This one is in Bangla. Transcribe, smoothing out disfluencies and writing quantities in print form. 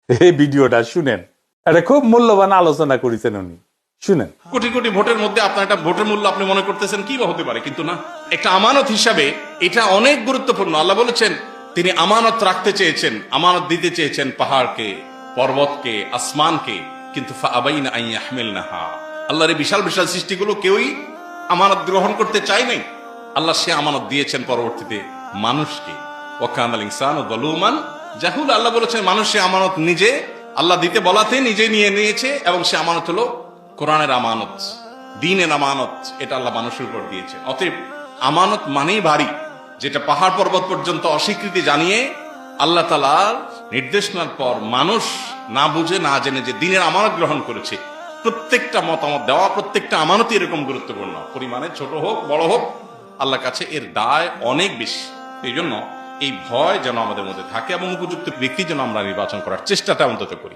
এই ভিডিওটা শুনেন, এটা খুব মূল্যবান আলোচনা করেছেন উনি, শুনেন। কোটি কোটি ভোটের মধ্যে আপনার একটা ভোটের মূল্য আপনি মনে করতেছেন কি বা হতে পারে, কিন্তু না, একটা আমানত হিসাবে এটা অনেক গুরুত্বপূর্ণ। আল্লাহ বলেছেন তিনি আমানত রাখতে চেয়েছেন, আমানত দিতে চেয়েছেন পাহাড়কে, পর্বতকে, আসমানকে, কিন্তু ফাআবাইনা আন ইয়াহমিলনাহা, আল্লাহর এই বিশাল বিশাল সৃষ্টিগুলো কেউই আমানত গ্রহণ করতে চায় নাই। আল্লাহ সে আমানত দিয়েছেন পরবর্তীতে মানুষকে। ওয়া কানাল ইনসানু যালুমান জাহুলা, আল্লাহ বলেছেন মানুষ সে আমানত নিজে আল্লাহ দিতে বলাতে নিজে নিয়ে নিয়েছে, এবং সে আমানত হলো কোরআনের আমানত, দ্বীনের আমানত, এটা আল্লাহ মানুষের উপর দিয়েছে। অতএব আমানত মানেই ভারী, যেটা পাহাড় পর্বত পর্যন্ত অস্বীকৃতি জানিয়ে আল্লাহ তাআলার নির্দেশনার পর মানুষ না বুঝে না জেনে যে দ্বীনের আমানত গ্রহণ করেছে। প্রত্যেকটা মতামত দেওয়া, প্রত্যেকটা আমানতই এরকম গুরুত্বপূর্ণ, পরিমাণে ছোট হোক বড় হোক, আল্লাহর কাছে এর দায় অনেক বেশি। এই জন্য এই ভয় যেন আমাদের মধ্যে থাকে এবং উপযুক্ত ব্যক্তি যেন আমরা নির্বাচন করার চেষ্টাটা অন্তত করি।